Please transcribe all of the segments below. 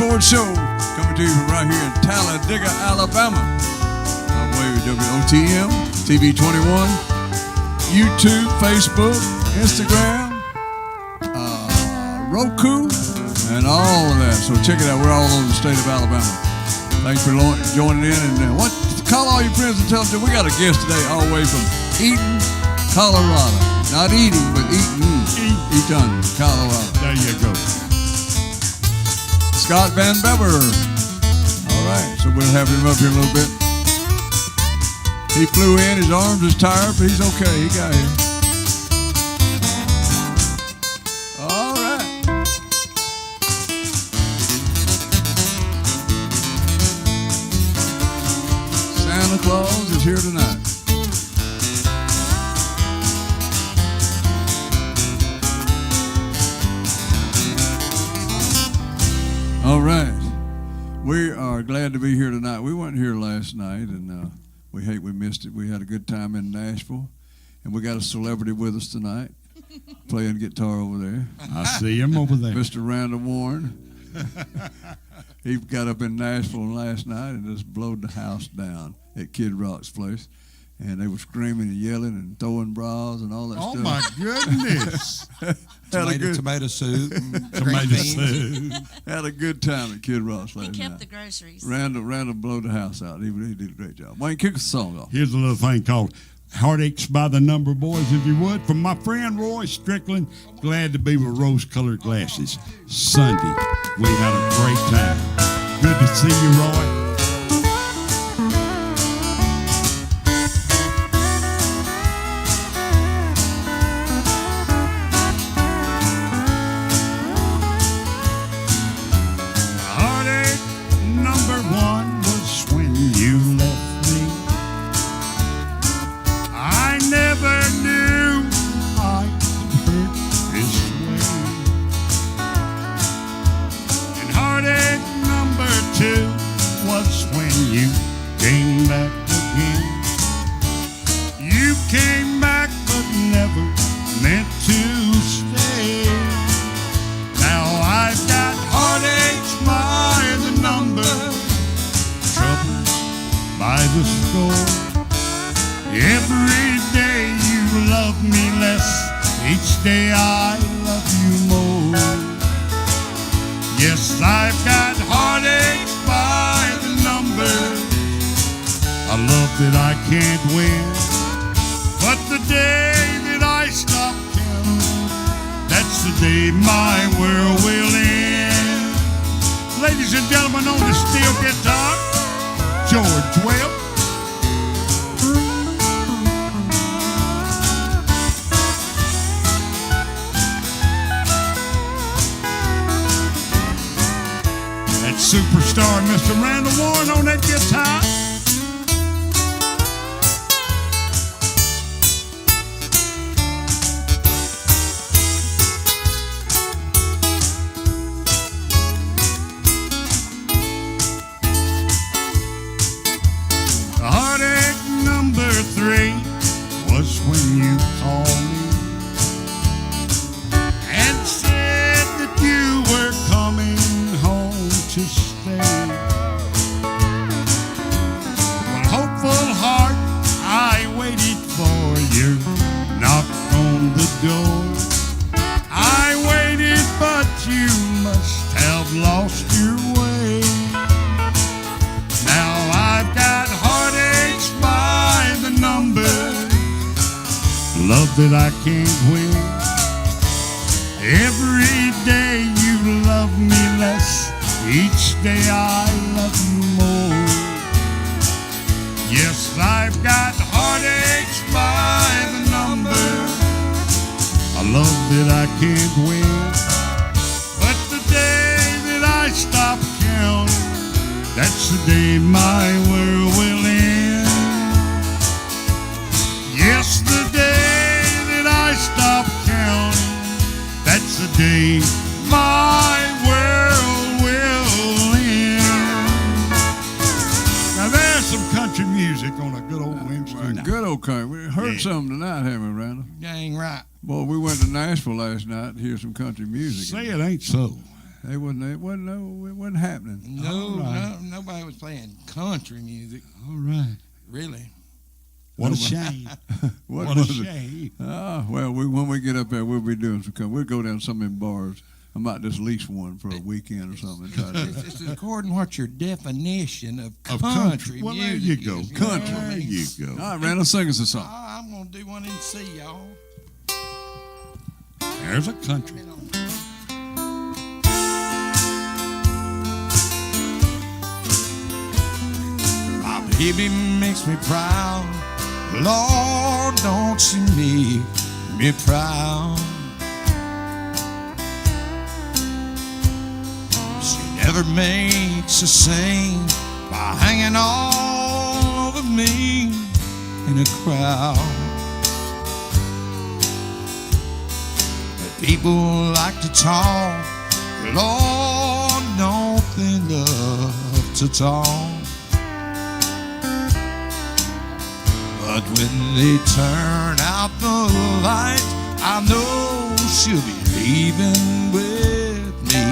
Ford Show, coming to you from right here in Talladega, Alabama. On wave WOTM, TV 21, YouTube, Facebook, Instagram, Roku, and all of that. So check it out. We're all over the state of Alabama. Thanks for joining in. And call all your friends and tell them we got a guest today all the way from Eaton, Colorado. Not eating, but Eaton, Colorado. There you go. Scott Van Bever. All right, so we'll have him up here a little bit. He flew in, his arms is tired, but he's okay. He got here. All right. Santa Claus is here tonight. All right. We are glad to be here tonight. We weren't here last night, and we hate we missed it. We had a good time in Nashville, and we got a celebrity with us tonight playing guitar over there. I see him over there. Mr. Randall Warren. He got up in Nashville last night and just blowed the house down at Kid Rock's place. And they were screaming and yelling and throwing bras and all that stuff. Oh, my goodness. Tomato soup. Tomato soup. Had a good time at Kid Rock's last night. He kept the groceries. Randall blowed the house out. He did a great job. Wayne, kick the song off. Here's a little thing called Heartaches by the Number, boys, if you would. From my friend Roy Strickland, glad to be with rose-colored glasses. Sunday, we had a great time. Good to see you, Roy. Superstar Mr. Randall Warren on that guitar. Heartache number 3 was when you called me and said that you were coming to stay. With hopeful heart, I waited for you. Knocked on the door. I waited, but you must have lost your way. Now I've got heartaches by the number. Love that I can't win. Every day you love me less. Each day I love you more. Yes, I've got heartaches by the number. A love that I can't win. But the day that I stop counting, that's the day my world will end. Yes, the day that I stop counting, that's the day my world will end. Now there's some country music on a good old Wednesday night. Good old country. We heard something tonight, haven't we, Randall? Dang right. Boy, we went to Nashville last night to hear some country music. Say it ain't so. It wasn't happening. No, nobody was playing country music. All right. Really. What a shame. What a was shame. Well, when we get up there, we'll be doing some. We'll go down to some of them bars. I might just lease one for a weekend or something. And try to It's according to what your definition of Of country Well, music there you go. is. Country. There you go. All right, Randall, sing us a song. I'm going to do one in C, y'all. There's a country. My baby makes me proud. Lord, don't you make me proud. She never makes a scene by hanging all over me in a crowd. But people like to talk. Lord, don't they love to talk? But when they turn out the light, I know she'll be leaving with me.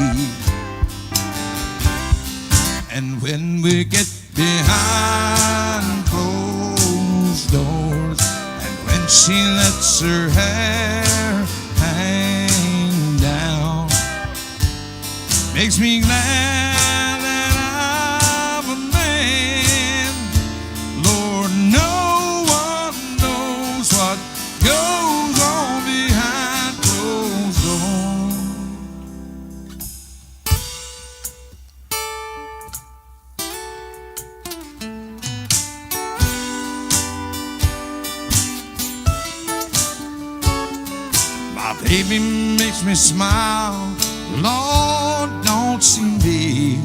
And when we get behind closed doors, and when she lets her hair hang down, makes me glad that I'm a man. Lord, no one knows what goes on behind closed doors. My baby makes me smile. Lord, don't you make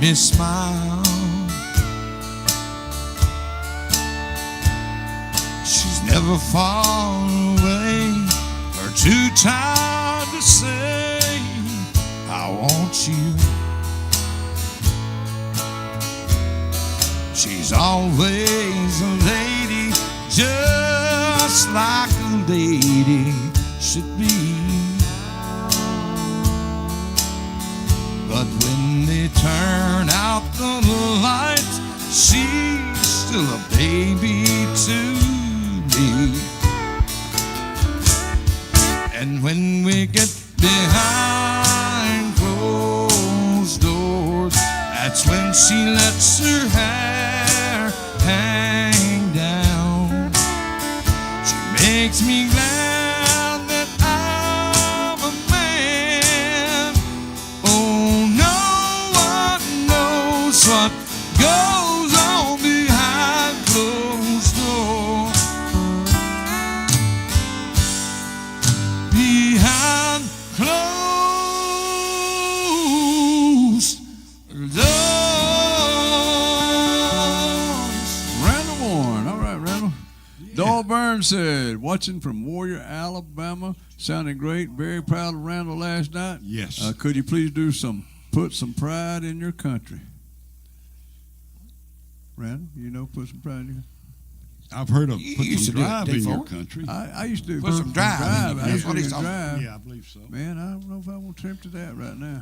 me smile. She's never far away or too tired to say, I want you. She's always a lady, just like a lady should be. But when they turn out the lights, she's still a baby to me. And when we get behind closed doors, that's when she lets her hair hang down. She makes me glad that I'm a man. Oh, no one knows what goes on behind closed doors. Behind closed doors. Randall Warren. All right, Randall. Doyle Burns said, watching from Warrior, Alabama, sounding great. Very proud of Randall last night. Yes. Could you please put some pride in your country? Randall, put some pride in your country. I've heard of You put used some to do it, drive in your D4. country. I used to do Put some drive in your I used country. to do That's what he's drive. Yeah, I believe so. Man, I don't know if I want to trip to that right now.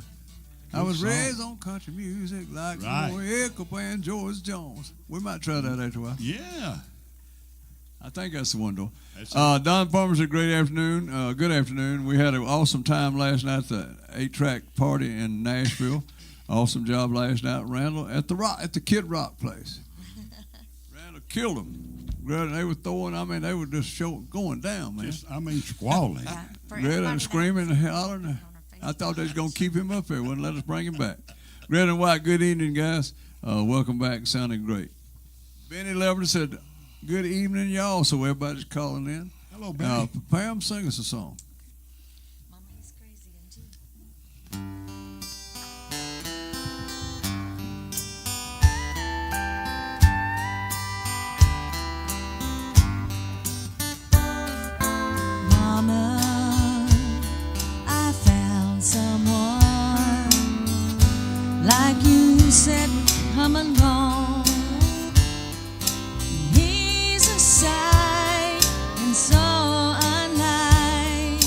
I Good was song. raised on country music like Right. Roy Echo and George Jones. We might try that after a while. Yeah. I think that's the one, though. That's it. Don Farmer said, great afternoon. Good afternoon. We had an awesome time last night at the 8-track party in Nashville. Awesome job last night, Randall, at the Kid Rock place. Randall killed them. They were throwing, they were just going down, man. Squalling. Greta and screaming and hollering. I thought they was going to keep him up there, wouldn't let us bring him back. Greta and White, good evening, guys. Welcome back, sounding great. Benny Leverett said, good evening, y'all. So everybody's calling in. Hello, Benny. Pam, sing us a song. Mama, Hes Crazy and G. Mama, I found someone like you said would come along. He's a sight and so unlike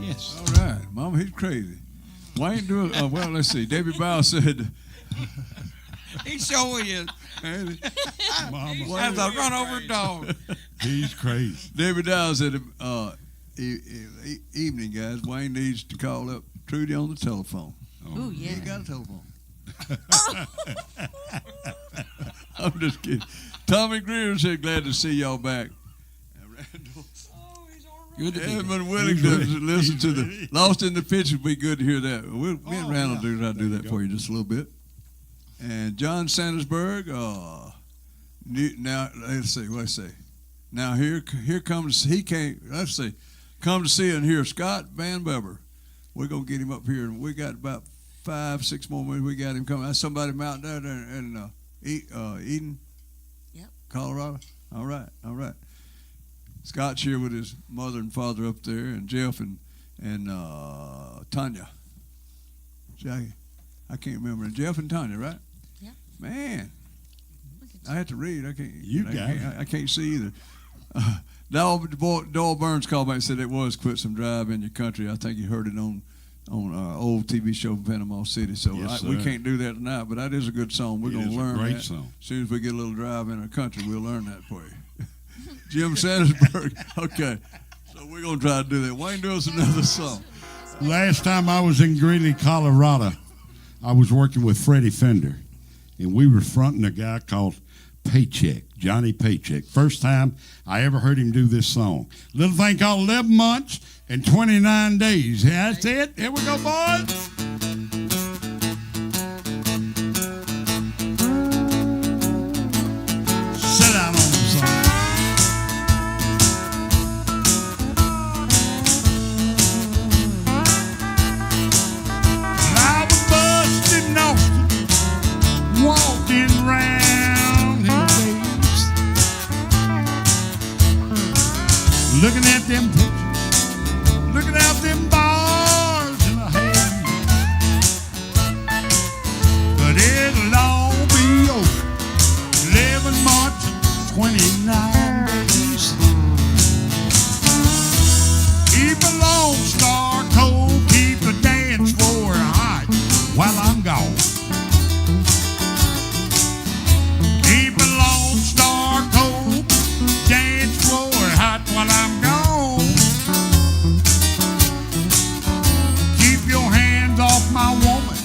Yes. All right, Mama, he's crazy. Wayne do it. Well, let's see. David Bow said. He sure is. Mama, As I run over a dog. he's crazy. David Dow said, evening, guys. Wayne needs to call up Trudy on the telephone. Ooh, yeah. He ain't got a telephone. I'm just kidding. Tommy Greer said, glad to see y'all back. Randall. Good to be Edmund there. Wellington listen to the Lost in the Pitch. Would be good to hear that. Me and Randall do try to do that for you just a little bit. And John Sandersburg. Now let's see. Now here comes he came. Let's see, come to see and hear Scott Van Beber. We're gonna get him up here, and we got about 5-6 more minutes. We got him coming. That's somebody from out there in Eden, Yep. Colorado. All right. Scott's here with his mother and father up there, and Jeff and Tanya. See, I can't remember. Jeff and Tanya, right? Yeah. Man, I have to read. I can't. I can't see either. Doyle Burns called back and said it was Quit Some Drive in Your Country. I think he heard it on our old TV show in Panama City. So Yes, we sir. can't do that tonight, but that is a good song. We're going to learn Great that. song. As soon as we get a little drive in our country, we'll learn that for you. Jim Sandersburg. Okay. So we're going to try to do that. Wayne, do us another song. Last time I was in Greeley, Colorado, I was working with Freddie Fender, and we were fronting a guy called Paycheck, Johnny Paycheck. First time I ever heard him do this song. Little thing called 11 months and 29 days. That's it. Here we go, boys. Sit down on the song. I was busted in Austin, walking round in waves, looking at them pictures, looking at them bars in the haze. But it'll all be over. 11 months and 29 days. Keep a lone star cold, keep the dance floor hot while I'm gone. Keep a lone star cold, dance floor hot while I'm gone. Keep your hands off my woman,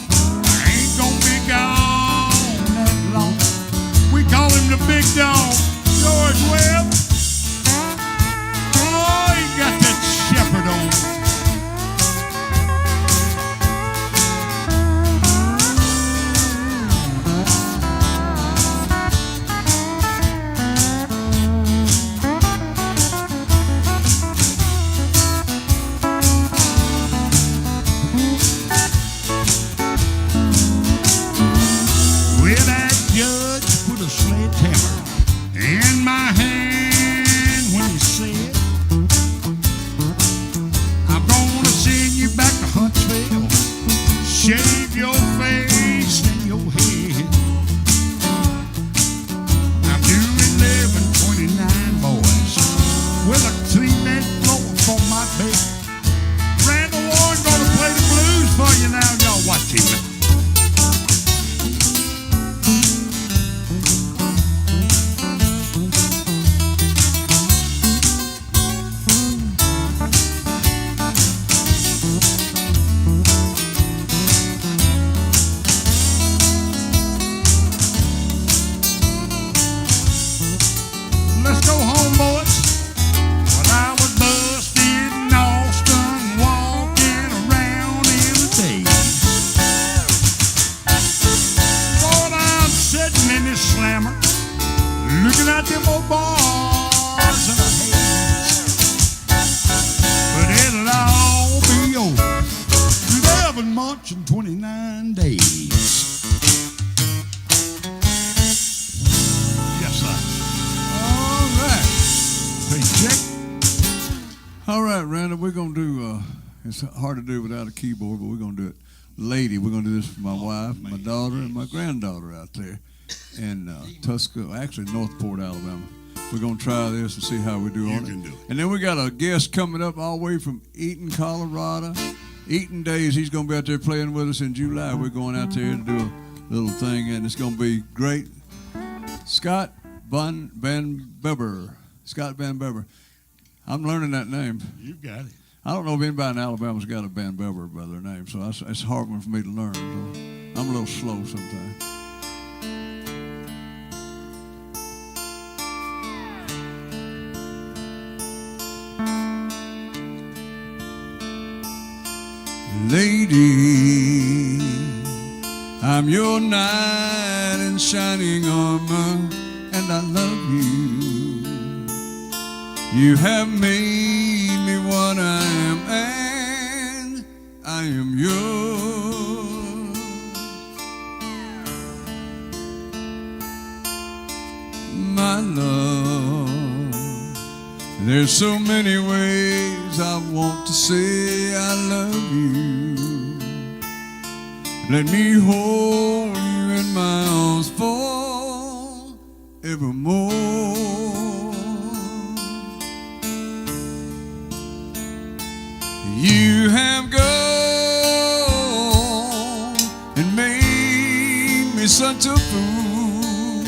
I ain't gonna be gone that long. We call him the big dog, George Webb. Oh, he got that shepherd on. Well, that judge put a sledgehammer in my hand when he said, I'm gonna send you back to Huntsville, shave your face and your head. I'm doing 11:29, boys, with a cement floor for my bed. Randall Warren gonna play the blues for you now. Y'all watch him now. Let's go home, boys. Well, I was busted in Austin, walking around in the days. Lord, I'm sitting in this slammer, looking at them old bars in the haze. But it'll all be over. 11 months and 29 days. Yes, sir. All right. Paycheck. All right, Randall, we're going to do, it's hard to do without a keyboard, but we're going to do it. Lady, we're going to do this for my wife, my daughter, and my granddaughter out there in Tuscaloosa, actually Northport, Alabama. We're going to try this and see how we do on it. You can do it. And then we got a guest coming up all the way from Eaton, Colorado. Eaton Days, he's going to be out there playing with us in July. We're going out there to do a little thing, and it's going to be great. Scott Van Beber. Scott Van Beber. I'm learning that name. You got it. I don't know if anybody in Alabama's got a Van Beber by their name, so it's a hard one for me to learn. So I'm a little slow sometimes. Lady, I'm your knight in shining armor, and I love you. You have made me what I am, and I am yours. My love, there's so many ways I want to say I love you. Let me hold you in my arms forevermore. You have gone and made me such a fool.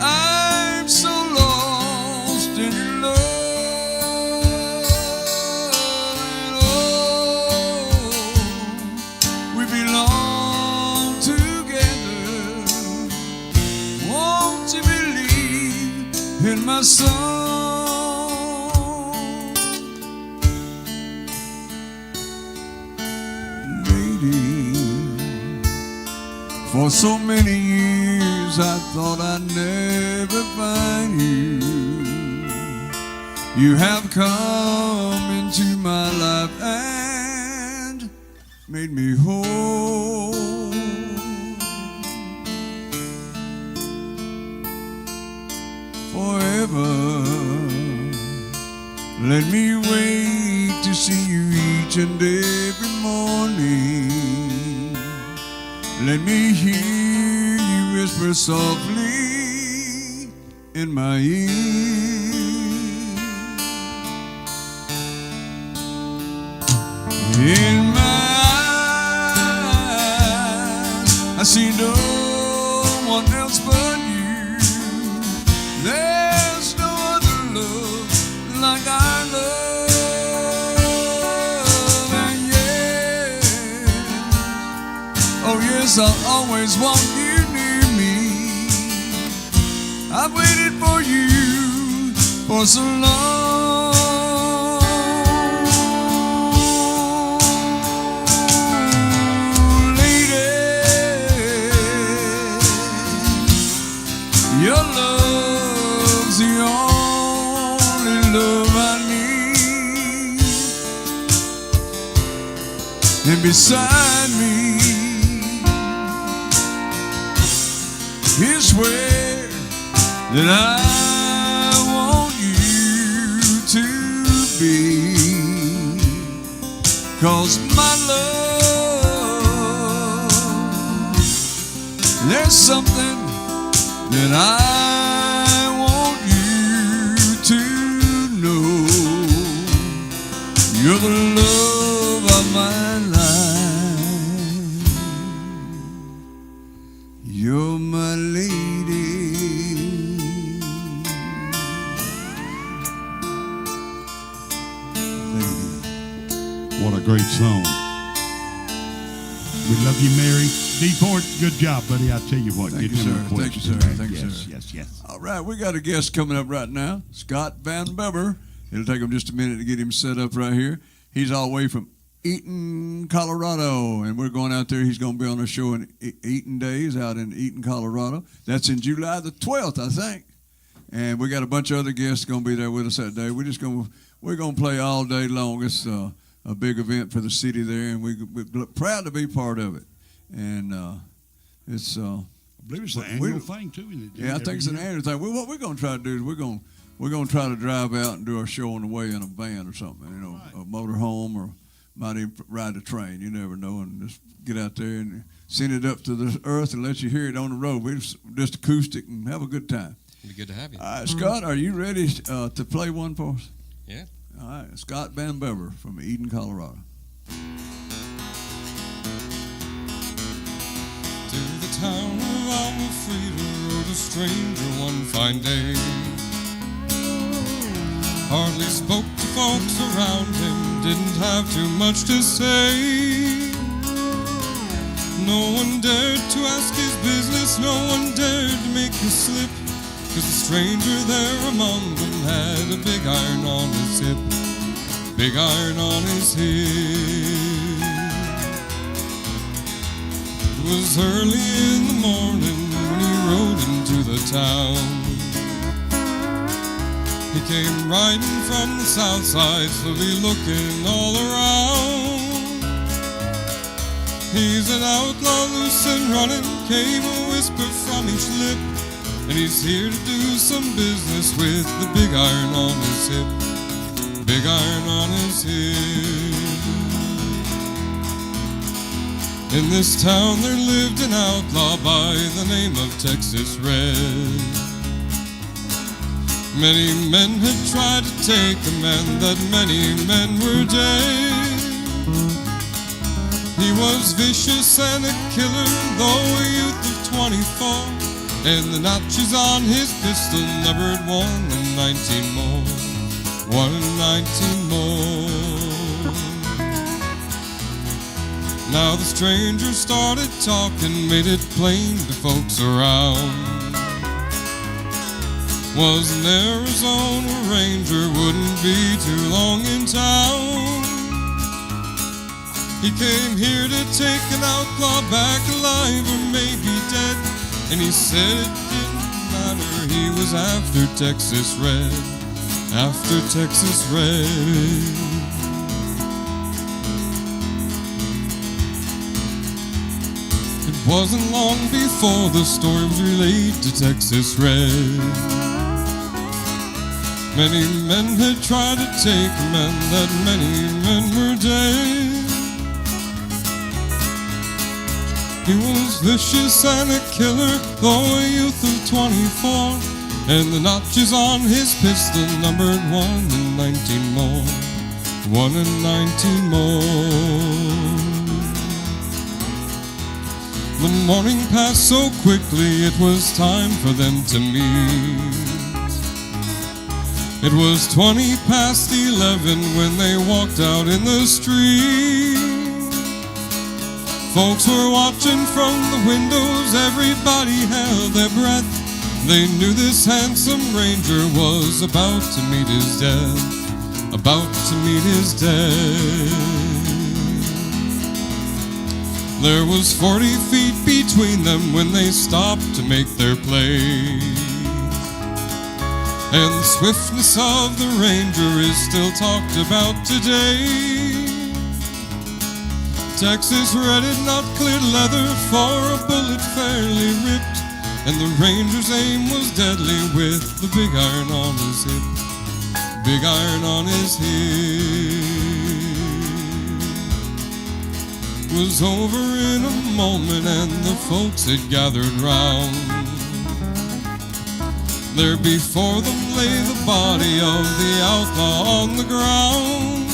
I'm so lost in your love, and oh, we belong together. Won't you believe in my song? For so many years I thought I'd never find you. You have come into my life and made me whole. Forever, let me wait to see you each and every morning. Let me hear you whisper softly in my ear. In my eyes, I see no one else but you. There's no other love like our love. Oh yes, I'll always want you near me. I've waited for you for so long. Lady, your love's the only love I need. And beside me is where that I want you to be. 'Cause my love, there's something that I want you to know. You're the love of my life. You're my lady. What a great song. We love you, Mary. D-Port, good job, buddy. I tell you what. Thank you, him sir. a request. Thank you, sir. Thank you, Yes, sir. yes, yes. All right, we got a guest coming up right now, Scott Van Beber. It'll take him just a minute to get him set up right here. He's all the way from Eaton, Colorado, and we're going out there. He's going to be on a show in Eaton Days out in Eaton, Colorado. That's in July the 12th, I think. And we got a bunch of other guests going to be there with us that day. We're going to play all day long. It's a big event for the city there, and we're proud to be part of it. And it's I believe it's the annual thing, too. Yeah, I think it's an annual thing. What we're going to try to do is we're going to try to drive out and do our show on the way in a van or something, a motorhome, or might even ride a train. You never know, and just get out there and send it up to the earth and let you hear it on the road. We just acoustic and have a good time. It'd be good to have you. All right, Scott, are you ready to play one for us? Yeah. All right, Scott Van Bever from Eden, Colorado. To the town of Alma Frida rode a stranger one fine day. Hardly spoke to folks around him, didn't have too much to say. No one dared to ask his business, no one dared to make a slip, 'cause the stranger there among them had a big iron on his hip, big iron on his hip. It was early in the morning when he rode into the town. He came riding from the south side, slowly looking all around. He's an outlaw loose and running, came a whisper from each lip, and he's here to do some business with the big iron on his hip, big iron on his hip. In this town there lived an outlaw by the name of Texas Red. Many men had tried to take him, and that many men were dead. He was vicious and a killer, though a youth of 24, and the notches on his pistol numbered 1 and 19 more, 1 and 19 more. Now the stranger started talking, made it plain to folks around. Was an Arizona Ranger, wouldn't be too long in town. He came here to take an outlaw back alive or maybe dead, and he said it didn't matter, he was after Texas Red, after Texas Red. It wasn't long before the story was relayed to Texas Red. Many men had tried to take him, and that many men were dead. He was vicious and a killer, though a youth of 24, and the notches on his pistol numbered 1 and 19 more, 1 and 19 more. The morning passed so quickly, it was time for them to meet. It was 20 past 11 when they walked out in the street. Folks were watching from the windows, everybody held their breath. They knew this handsome ranger was about to meet his death, about to meet his death. There was 40 feet between them when they stopped to make their play. And the swiftness of the ranger is still talked about today. Texas Red had not cleared leather, for a bullet fairly ripped, and the ranger's aim was deadly with the big iron on his hip, big iron on his hip. It was over in a moment, and the folks had gathered round. There before them lay the body of the outlaw on the ground.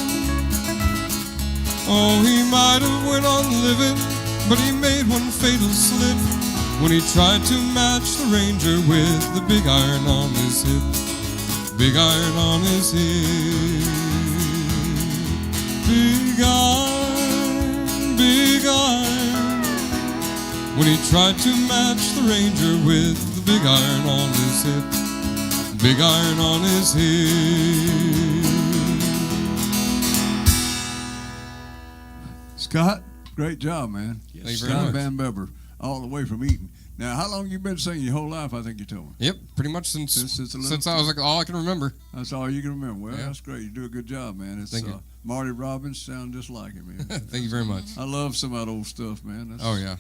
Oh, he might have went on living, but he made one fatal slip when he tried to match the ranger with the big iron on his hip, big iron on his hip. Big iron, big iron. When he tried to match the ranger with the big iron on his hip, big iron on his hip. Scott, great job, man. Thank you very Scott much. Van Bever, all the way from Eaton. Now, how long you been singing your whole life, I think you told me? Yep, pretty much since I was like all I can remember. That's all you can remember. Well, Yeah. that's great. You do a good job, man. It's, Thank you. Marty Robbins sound just like him, man. Thank you very much. I love some of that old stuff, man. That's, Oh yeah,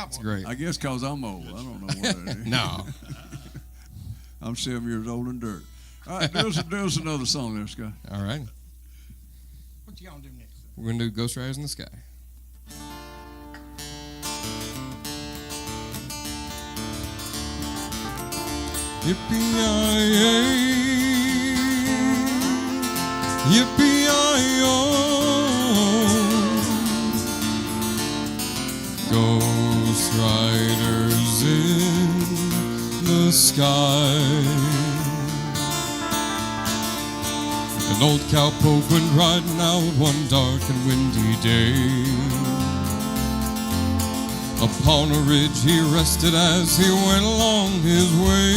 it's great. I guess because I'm old. I don't know what it is. No, I'm 7 years old and dirt. All right, do us another song there, Scott. all right. What you gonna do next? We're gonna do Ghost Riders in the Sky. Yippee-yi-yay, yippee-yi-yo. Ghost riders in the sky. An old cowpoke went riding out one dark and windy day. Upon a ridge he rested as he went along his way.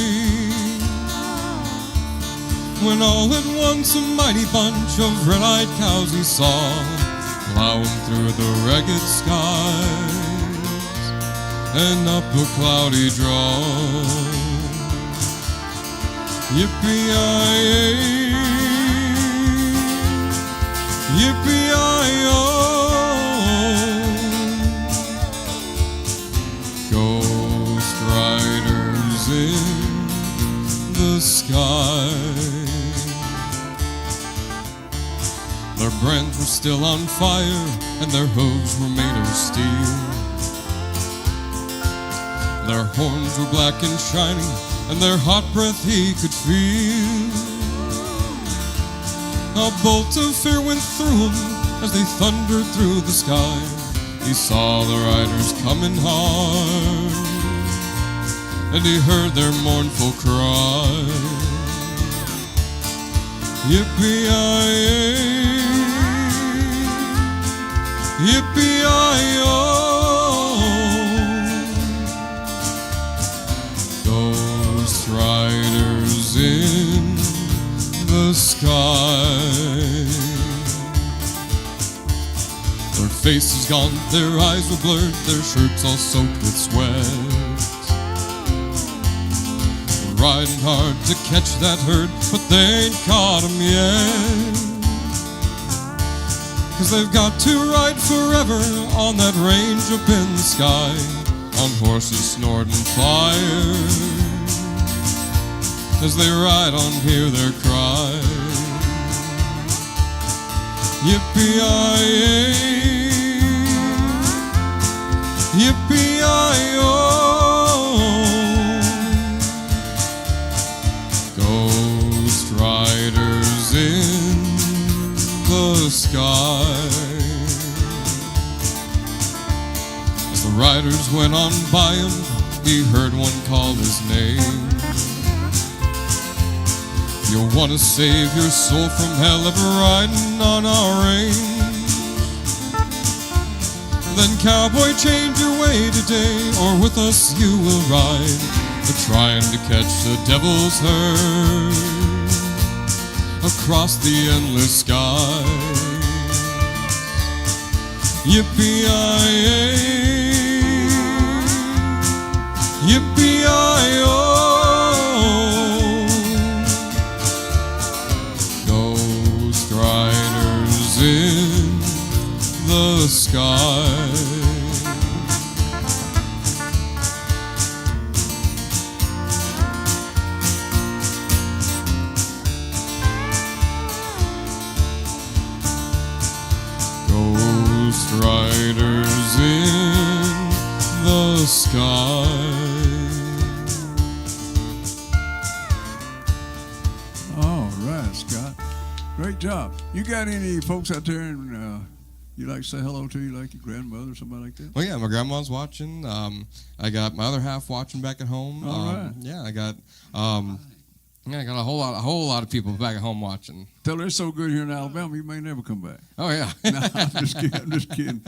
When all at once a mighty bunch of red-eyed cows he saw plowing through the ragged skies and up a cloudy draw. Yippee-yi-yay, yippee-yi-yo. Ghost riders in the sky. Their brands were still on fire and their hooves were made of steel. Their horns were black and shiny and their hot breath he could feel. A bolt of fear went through him as they thundered through the sky. He saw the riders coming hard, and he heard their mournful cry. Yippee-yi-yay, yippee-yi-yo. Ghost riders in the sky. Their faces gone, their eyes were blurred, their shirts all soaked with sweat. Riding hard to catch that herd, but they ain't caught 'em yet. 'Cause they've got to ride forever on that range up in the sky, on horses snorting fire. As they ride on, hear their cry. Yippee-yi-yay, yippee-yi-yo. Ghost riders in the sky. As the riders went on by him, he heard one call his name. You'll want to save your soul from hell ever riding on our range. Then cowboy, change your way today, or with us you will ride, trying to catch the devil's herd across the endless sky. Yippee-yi-yay, yippee-yi-yo. Ghost riders in the sky. Ghost riders in the sky. All right, Scott. Great job. You got any folks out there and you like to say hello to? You like your grandmother or somebody like that? Well, yeah, my grandma's watching. I got my other half watching back at home. All right. Yeah, I got a whole lot of people back at home watching. Tell her it's so good here in Alabama, you may never come back. Oh yeah. No, I'm just kidding. I'm just kidding.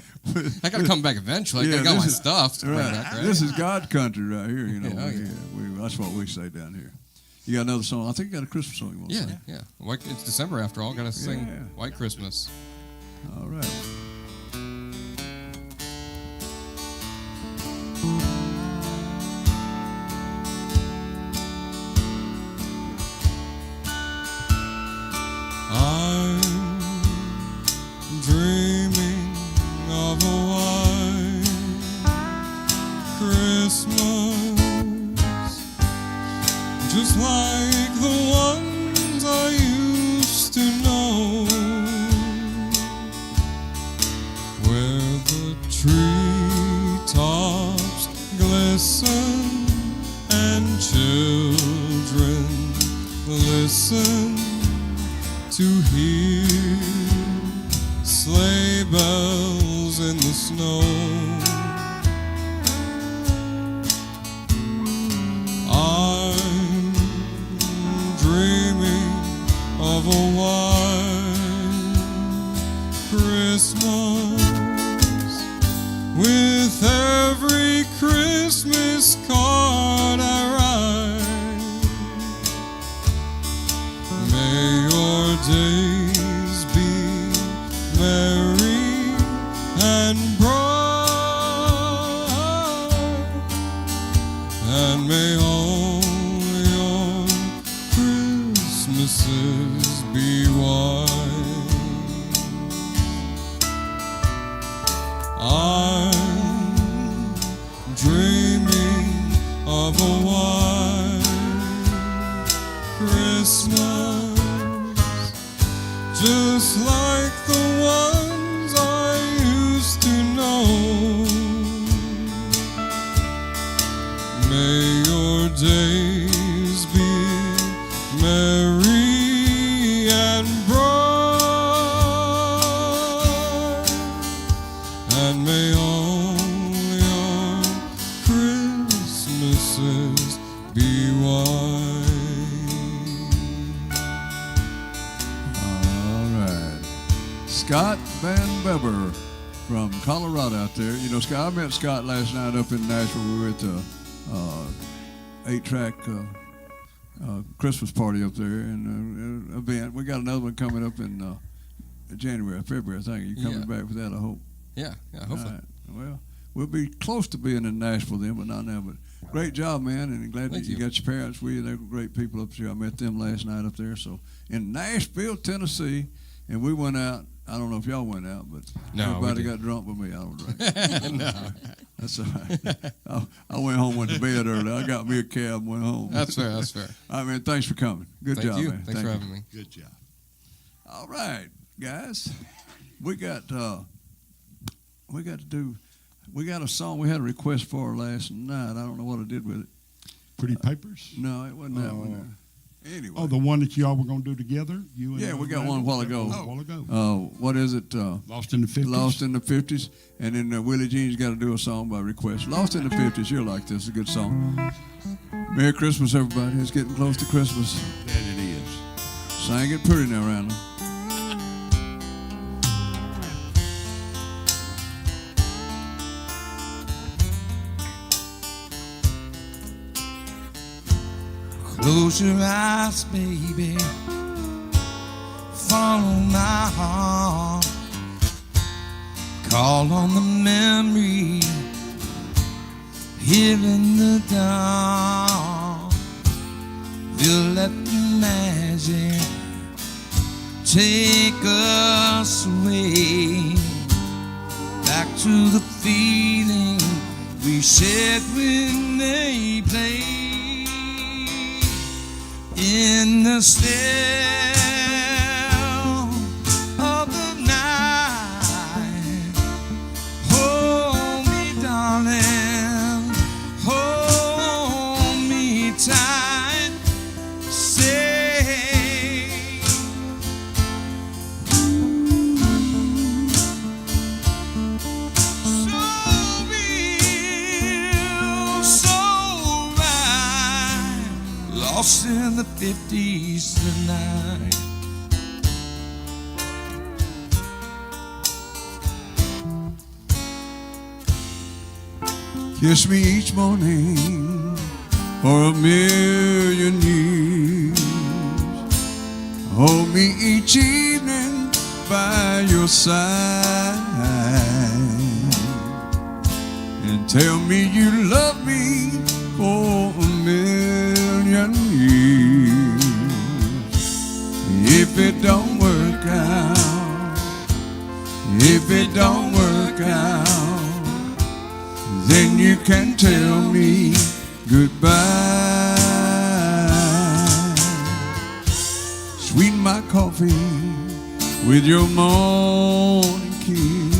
I gotta come back eventually. Yeah, I got this my is- stuff to bring Right. back, right? This is God country right here. You know. Yeah, oh, yeah. That's what we say down here. You got another song? I think you got a Christmas song you want to Yeah, sing. yeah. It's December after all. Gotta sing Yeah. White Christmas. All right. I'm dreaming of a white Christmas, just like the ones I used to know. sleigh bells in the snow. I'm dreaming of a white Christmas with every Christmas card I write. May your days be merry and bright, and may all your Christmases be white. I'm dreaming of a white Christmas, just like the ones I used to know. May your days be merry and bright, and may all your Christmases be white. All right. Scott Van Beber from Colorado out there. You know, Scott, I met Scott last night up in Nashville. We were at the 8-track Christmas party up there and event. We got another one coming up in January, February, I think. You coming back for that, I hope. Yeah, hopefully. All right. Well, we'll be close to being in Nashville then, but not now. But great job, man, and glad that Thank you you. got your parents with you. They're great people up there. I met them last night up there. So in Nashville, Tennessee, and we went out. I don't know if y'all went out, but No, we everybody didn't. got drunk with me. I don't drink. No, That's all right. I went home, went to bed early. I got me a cab, and went home. that's fair. That's fair. All right, man. Thanks for coming. Good Thank job, you. man. Thanks for having me. Good job. All right, guys. We got to do. We got a song we had a request for last night. I don't know what I did with it. Pretty Papers? No, it wasn't that one. Anyway. Oh, the one that y'all were going to do together? You and Yeah, we got one a while ago. A while ago. What is it? Lost in the 50s? Lost in the 50s. And then Willie Jean's got to do a song by request. Lost in the 50s. You'll like this. It's a good song. Merry Christmas, everybody. It's getting close to Christmas. That it is. Sing it pretty now, Randall. Close your eyes, baby. Follow my heart. Call on the memory here in the dark. We'll let the magic take us away back to the feeling we shared when they played in the still of the night. Hold me, darling, hold me tight. Say, so real, so right. Lost in the 50s tonight. Kiss me each morning for a million years. Hold me each evening by your side. And tell me you love me for a million years. If it don't work out, if it don't work out, then you can tell me goodbye. Sweeten my coffee with your morning kiss.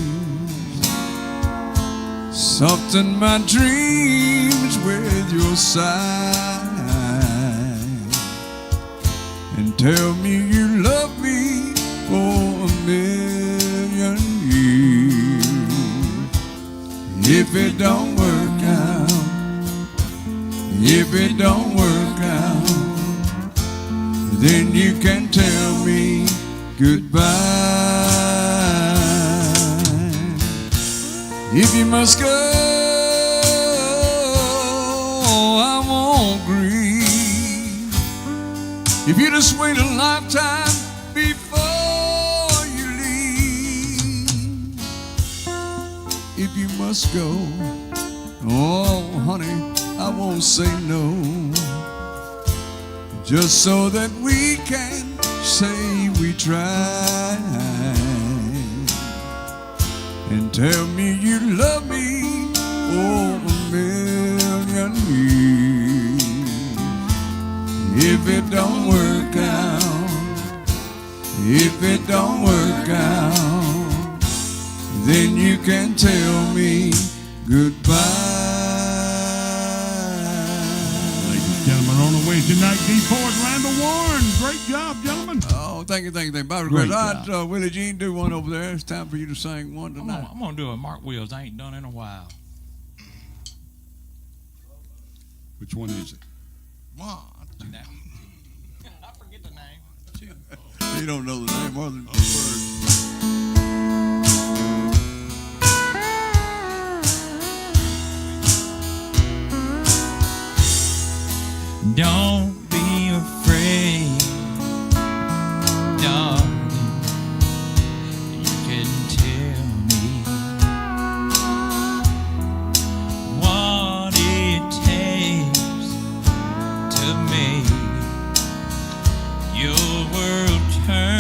Soften my dreams with your sigh. And tell me you love me for If it don't work out, if it don't work out, then you can tell me goodbye. If you must go, I won't grieve. If you just wait a lifetime before you leave. If you must go, oh honey, I won't say no. Just so that we can say we tried. And tell me you love me, oh, a million years. If it don't work out, if it don't work out, then you can tell me goodbye. Gentlemen, on the Wednesday night, D. Ford, Randall Warren. Great job, gentlemen. Oh, thank you. By Great request, job. Willie Jean, do one over there. It's time for you to sing one tonight. I'm gonna do a Mark Wills. I ain't done in a while. Which one is it? One, two, now. I forget the name. Two. You don't know the name more than Don't be afraid, darling. You can tell me what it takes to make your world turn.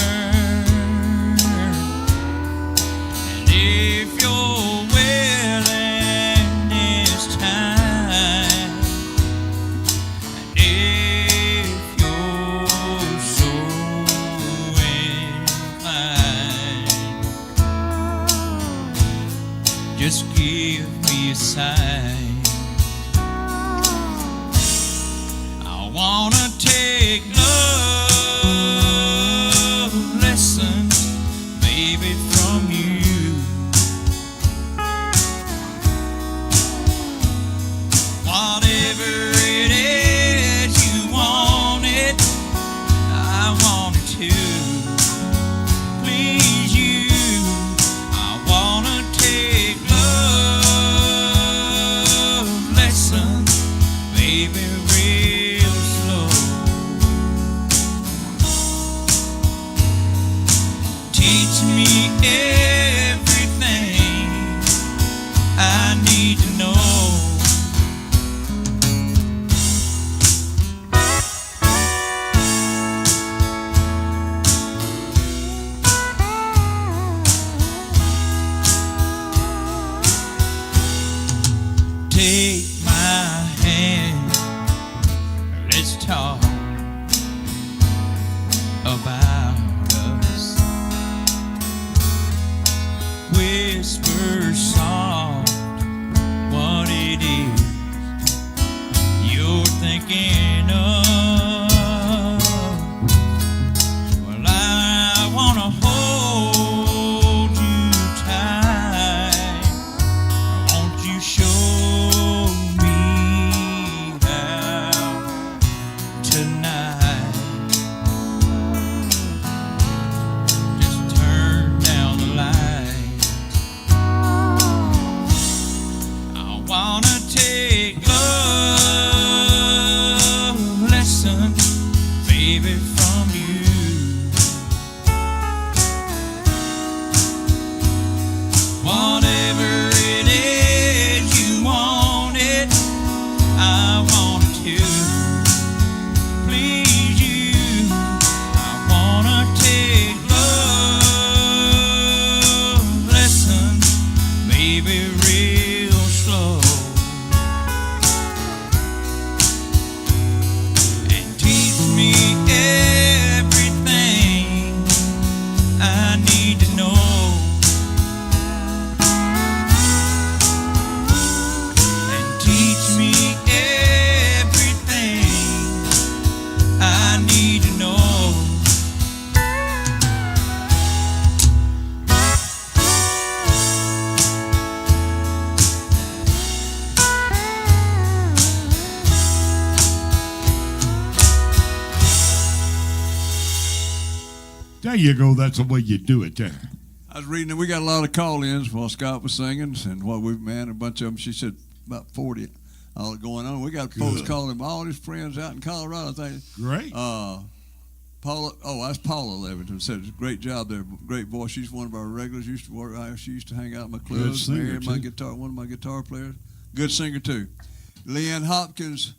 And if you're willing this time, if you're so inclined, just give me a sign. I wanna take love lessons, baby, from you. Whatever it is you want it, I want it too. Please you, I wanna take love lessons, baby, real slow. Teach me everything I need to know. Take my hand, let's talk about us. There you go. That's the way you do it there. I was reading, we got a lot of call-ins while Scott was singing, and what we've man, a bunch of them. She said about 40 all going on. We got folks calling him, all his friends out in Colorado. I think. Great. Paula, that's Paula Levington. Said great job there, great voice. She's one of our regulars. Used to work. She used to hang out in my clubs. Married my guitar, one of my guitar players. Good singer too. Leanne Hopkins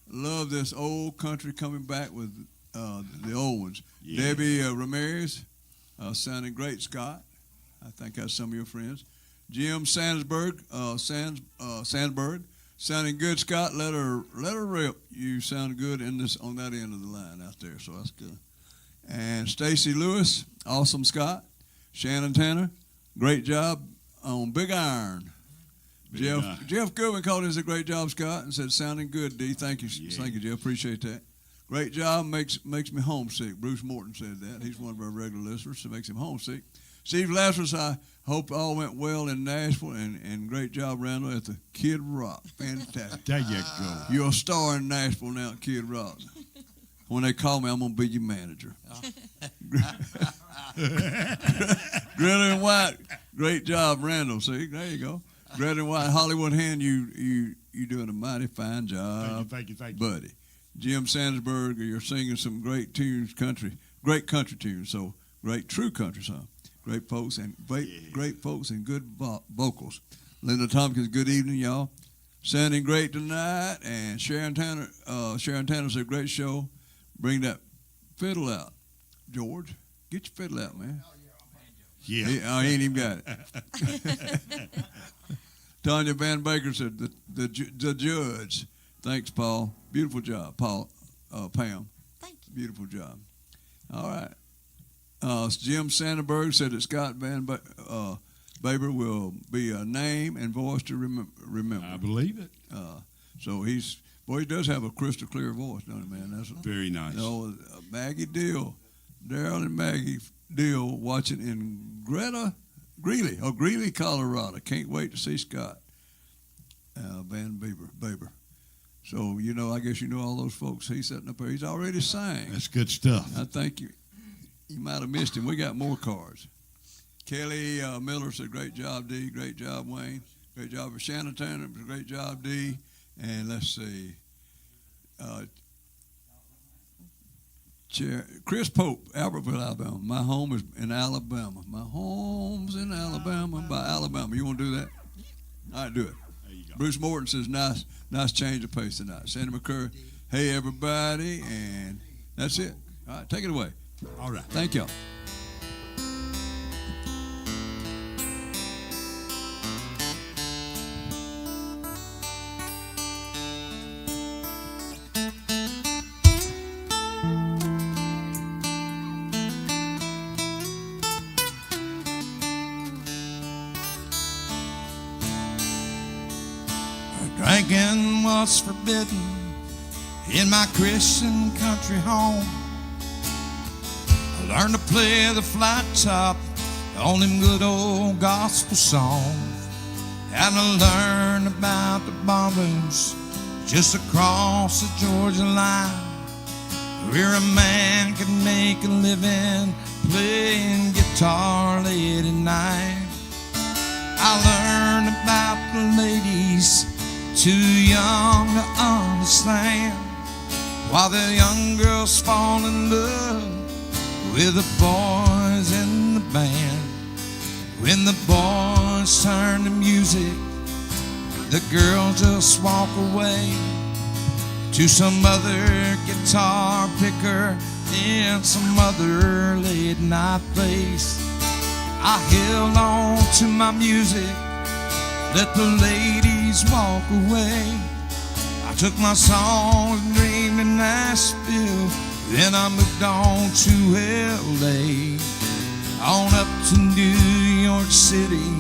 loved this old country coming back with the old ones. Yeah. Debbie Ramirez, sounding great. Scott, I think that's some of your friends. Jim Sandsberg, sounding good. Scott, let her rip. You sound good in this on that end of the line out there, so that's good. And Stacy Lewis, awesome. Scott, Shannon Tanner, great job on Big Iron. Jeff Goodwin called us a great job, Scott, and said sounding good. D, thank you, Thank you, Jeff. Appreciate that. Great job, makes me homesick. Bruce Morton said that. He's one of our regular listeners, so it makes him homesick. Steve Lazarus, I hope all went well in Nashville, and great job, Randall, at the Kid Rock. Fantastic. There you go. You're a star in Nashville now at Kid Rock. When they call me, I'm going to be your manager. Greta and White, great job, Randall. See, there you go. Greta and White, Hollywood Hen, you doing a mighty fine job. Thank you, buddy. Jim Sandsberg, you're singing some great tunes, great country tunes, so great true country song. Great folks and great folks and good vocals. Linda Tompkins, good evening, y'all. Sounding great tonight. And Sharon Tanner said, great show. Bring that fiddle out. George, get your fiddle out, man. Yeah. He ain't even got it. Tanya Van Baker said, the judge. Thanks, Paul. Beautiful job, Pam. Thank you. Beautiful job. All right. Jim Sandberg said that Scott Van Baber will be a name and voice to remember. I believe it. So he does have a crystal clear voice, don't he, man? That's very nice. Maggie Deal, Daryl and Maggie Deal watching in Greeley, Colorado. Can't wait to see Scott Van Baber. So, I guess you know all those folks. He's sitting up there. He's already sang. That's good stuff. I think you might have missed him. We got more cards. Kelly Miller said, great job, D. Great job, Wayne. Great job for Shannon Tanner. Great job, D. And let's see. Chris Pope, Albertville, Alabama. My home is in Alabama. My home's in Alabama by Alabama. You want to do that? All right, do it. There you go. Bruce Morton says, nice change of pace tonight. Sandy McCurry, hey, everybody. And that's it. All right, take it away. All right. Thank y'all. Drinking was forbidden in my Christian country home. I learned to play the flat top on them good old gospel songs. And I learned about the barbers just across the Georgia line, where a man could make a living playing guitar late at night. I learned about the ladies too young to understand, while the young girls fall in love with the boys in the band. When the boys turn to music, the girls just walk away to some other guitar picker in some other late night place. I held on to my music, let the ladies walk away. I took my songs and dreamed in Nashville, then I moved on to L.A., on up to New York City,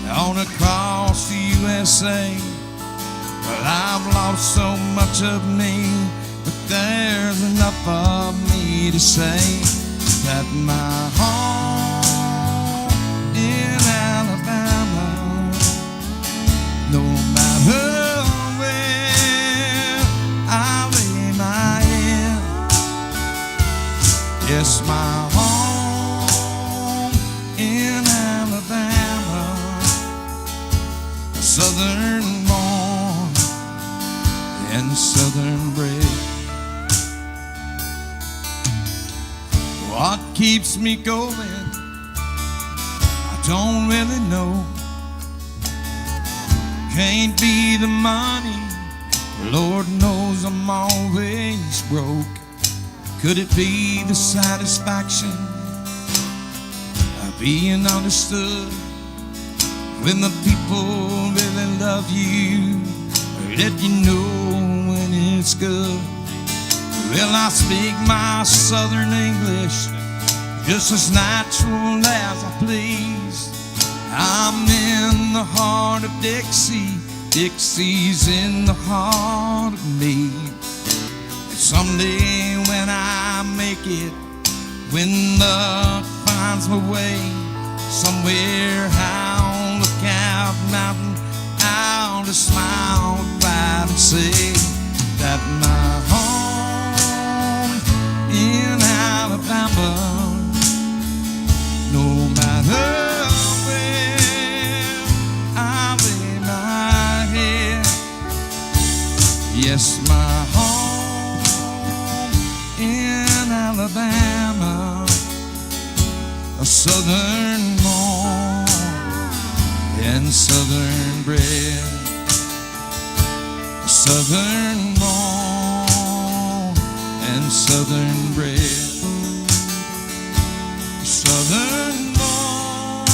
on across the USA. Well, I've lost so much of me, but there's enough of me to say that my home in Alabama, no matter where I lay my head, yes, my home southern born and southern bred. What keeps me going, I don't really know. Can't be the money, Lord knows I'm always broke. Could it be the satisfaction of being understood when the people really love you, let you know when it's good? Well, I speak my southern English just as natural as I please. I'm in the heart of Dixie, Dixie's in the heart of me. And someday when I make it, when luck finds my way, somewhere I'll look out mountain, I'll just smile bright and say that my home in Alabama, no matter yes, my home in Alabama, a southern born and southern bred, a southern born and southern bred, southern born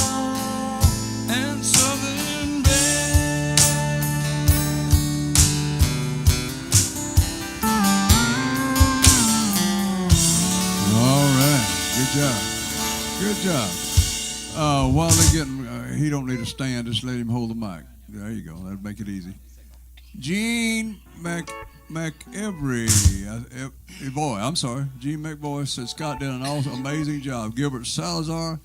and southern bred. Good job. Good job. While they're getting, he don't need a stand. Just let him hold the mic. There you go. That'll make it easy. Gene McEvery. Gene McBoy said Scott did an awesome, amazing job. Gilbert Salazar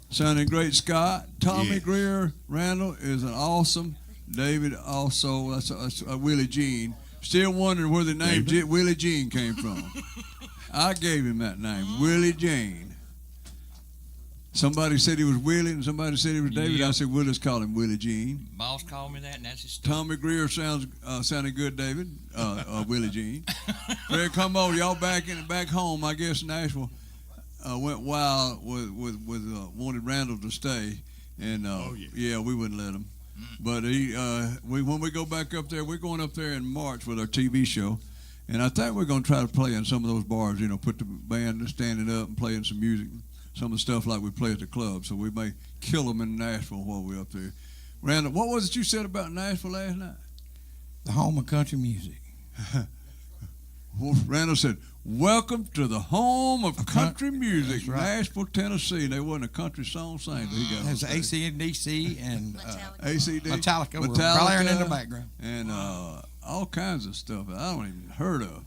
sounding great. Scott. Tommy Greer Randall is an awesome. David also. That's Willie Jean. Still wondering where the name Willie Jean came from. I gave him that name, Willie Jane. Somebody said he was Willie, and somebody said he was David. Yep. I said, we'll just call him Willie Jean. Boss called me that, and that's his story. Tommy Greer sounded good, David. Willie Jean. Well, come on, y'all back home. I guess Nashville went wild with wanted Randall to stay, and we wouldn't let him. But when we go back up there, we're going up there in March with our TV show. And I think we're going to try to play in some of those bars, put the band standing up and playing some music, some of the stuff like we play at the club. So we may kill them in Nashville while we're up there. Randall, what was it you said about Nashville last night? The home of country music. Randall said, welcome to the home of country music, right. Nashville, Tennessee. There wasn't a country song sang. There's AC/DC and Metallica were Metallica blaring in the background. And all kinds of stuff that I don't even heard of.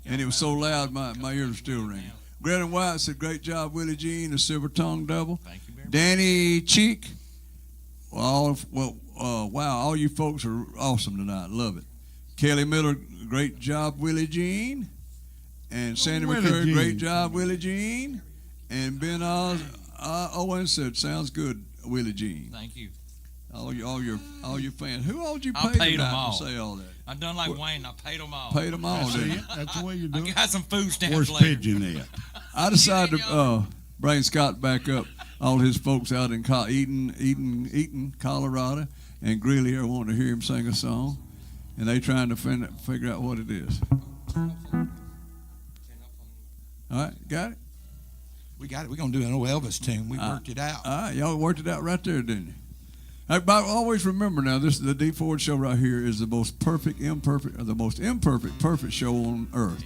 And it was so loud, my ears were still ringing. Greta White said, great job, Willie Jean, the silver tongue double. Thank you very much. Danny Cheek. Wow, all you folks are awesome tonight. Love it. Kelly Miller, great job, Willie Jean. And Sandy McCurry, great job, Willie Jean. And Ben Owen said, sounds good, Willie Jean. Thank you. All your fans. Who all did you I pay paid them tonight all. to say all that? I done like Wayne. I paid them all. Paid them all, didn't you? That's the way you do I it. got some food stamps Where's later. Pigeon at? I decided to bring Scott back up. All his folks out in Eaton, Colorado, and Greeley are wanting to hear him sing a song, and they trying to figure out what it is. All right, got it? We got it. We're going to do an old Elvis tune. We worked it out. All right, y'all worked it out right there, didn't you? But always remember now, the D Ford show right here is the most perfect show on earth.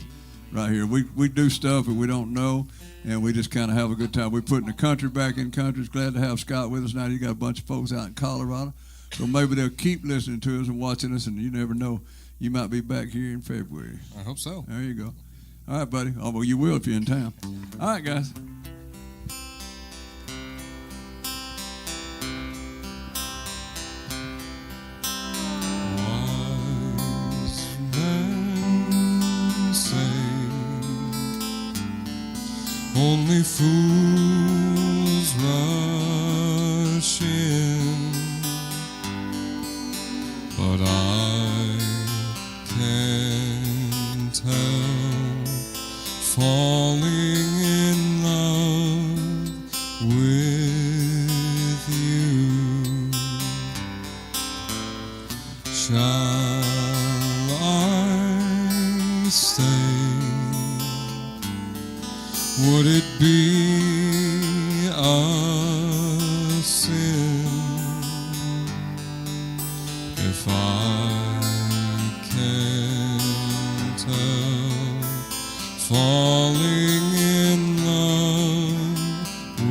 Right here, we do stuff that we don't know, and we just kind of have a good time. We're putting the country back in country. Glad to have Scott with us now. You got a bunch of folks out in Colorado, so maybe they'll keep listening to us and watching us, and you never know, you might be back here in February. I hope so. There you go. All right, buddy. Oh, well, you will if you're in town. All right, guys. Only fools rush in, Shall I stay? Would it be a sin if I can't help falling in love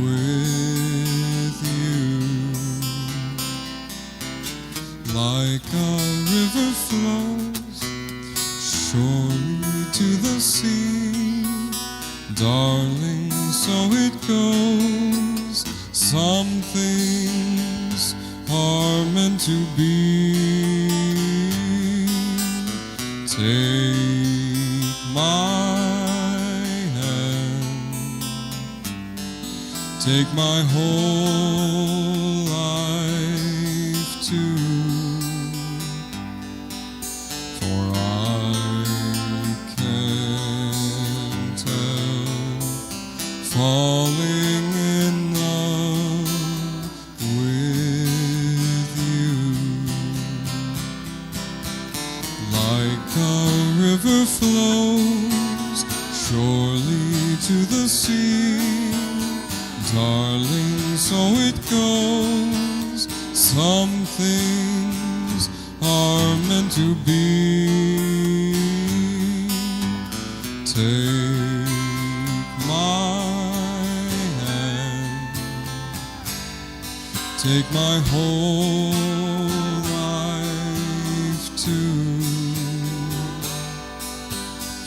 with you? Like a river flows surely to the sea, darling, so it goes. Some things are meant to be. Take my hand, take my whole life too. For I can't help falling in love with you. Like a river flows surely to the sea, darling, so it goes. Some things are meant to be. Take my hand, take my whole life too.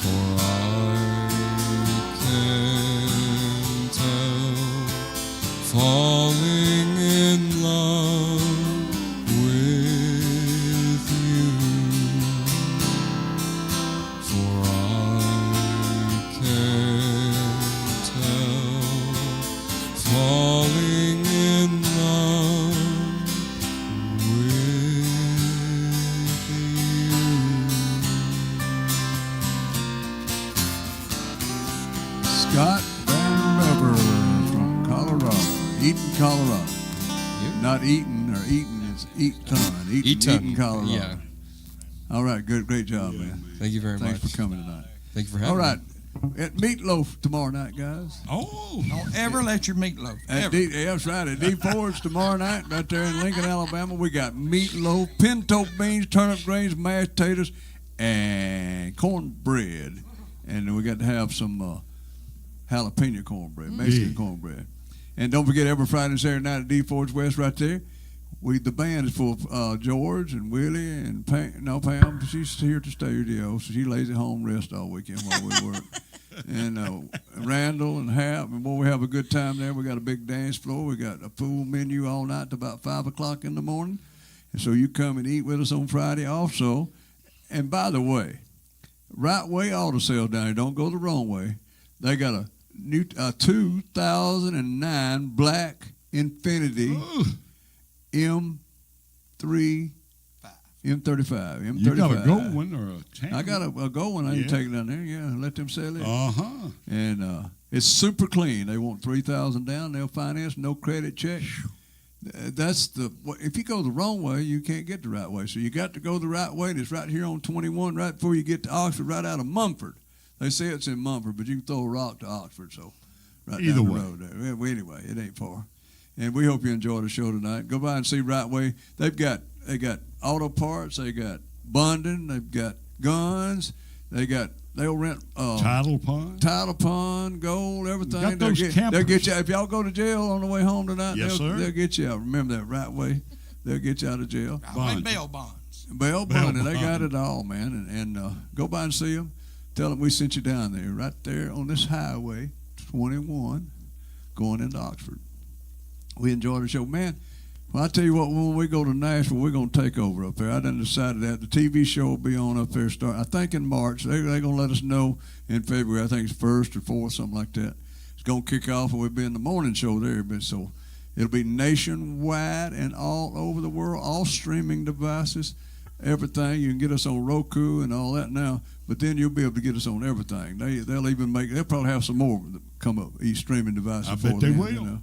For I can't help falling in love with you. For I can't help falling in love with you. Scott Van River from Colorado, Eaton, Colorado. Not Eaton or Eaton, it's Eaton. Eaton, Colorado. Yeah. All right, good, great job, man. Thank you very Thanks much. for coming tonight. Thank you for having All right, me. at Meatloaf tomorrow night, guys. Oh, don't ever let your meatloaf. At Ever. yeah, that's right. At D Ford's tomorrow night, right there in Lincoln, Alabama, we got meatloaf, pinto beans, turnip greens, mashed potatoes, and cornbread. And then we got to have some jalapeno cornbread, Mexican cornbread. And don't forget, every Friday and Saturday night at D Ford's West, right there, the band is full of George and Willie and Pam. She's here to stay here, so she lays at home, rest all weekend while we work. And Randall and Hap, and boy, we have a good time there. We got a big dance floor. We got a full menu all night to about 5 o'clock in the morning. And so you come and eat with us on Friday also. And by the way, Right Way Auto Sales down here, don't go the wrong way. They got a new 2009 black Infinity M35. M35. You got a gold one or a tan? I got a gold one. I can take it down there. Yeah, let them sell it. Uh-huh. And it's super clean. They want $3,000 down. They'll finance, no credit check. That's if you go the wrong way, you can't get the right way. So you got to go the right way. And it's right here on 21, right before you get to Oxford, right out of Mumford. They say it's in Mumford, but you can throw a rock to Oxford. So right Either down the way. road there. Well, anyway, it ain't far. And we hope you enjoy the show tonight. Go by and see Right Way. They got auto parts. They got bonding. They've got guns. They'll rent Tidal pond. gold, everything. Got those They'll campers. get you if y'all go to jail on the way home tonight. Yes, sir. They'll get you out. Remember that, Right Way. They'll get you out of jail. I like Bond. bail bonds. Bail Bail bonding. They got bond. it all, man. And go by and see them. Tell them we sent you down there, right there on this highway, 21, going into Oxford. We enjoyed the show, man. Well, I tell you what, when we go to Nashville, we're going to take over up there. I done decided that. The TV show will be on up there starting, I think, in March. They're going to let us know in February. I think it's 1st or 4th, something like that. It's going to kick off, and we'll be in the morning show there. But so it'll be nationwide and all over the world, all streaming devices, everything. You can get us on Roku and all that now, but then you'll be able to get us on everything. They'll probably have some more that come up, each streaming device. I before bet they then, will.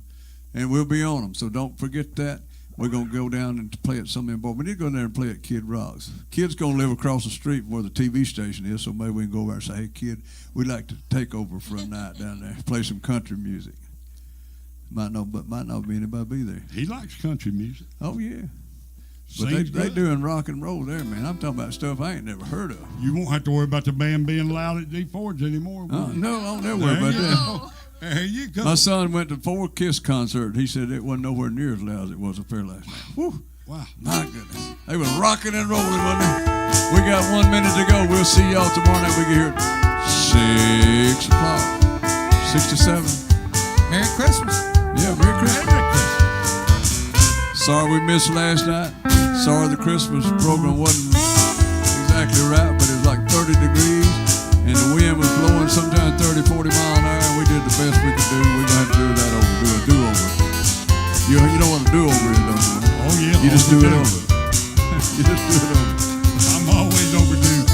And we'll be on them, so don't forget that. we're going to go down and play at some of them bars. We need to go in there and play at Kid Rock's. Kid's going to live across the street from where the TV station is, so maybe we can go over and say, hey, Kid, we'd like to take over for a night down there, play some country music. Might not be anybody be there. He likes country music. Oh, yeah. But they doing rock and roll there, man. I'm talking about stuff I ain't never heard of. You won't have to worry about the band being loud at D Ford's anymore. No, I don't never worry about that. There you go. My son went to 4 Kiss concerts. He said it wasn't nowhere near as loud as it was up there last night. Woo. Wow. My goodness. They was rocking and rolling, wasn't they? We got 1 minute to go. We'll see y'all tomorrow night. We get here at 6 o'clock. 6 to 7. Merry Christmas. Yeah, Merry Christmas. Sorry we missed last night. Sorry the Christmas program wasn't exactly right, but it was like 30 degrees, and the wind was blowing sometimes 30, 40 miles an hour, and we did the best we could do. We're going to have to do that over, do a do-over. You know what a do-over is, don't you? Oh, yeah. You just do it over. You just do it over. I'm always overdue.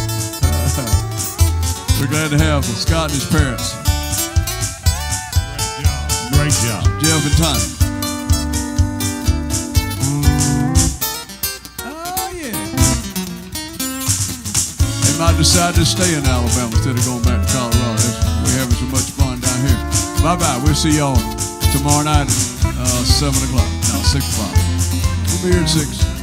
We're glad to have Scott and his parents. Great job. Jeff and Tony. Oh, yeah. They might decide to stay in Alabama instead of going back to Colorado. We're having so much fun down here. Bye-bye. We'll see y'all tomorrow night at 7 o'clock. No, 6 o'clock. We'll be here at 6.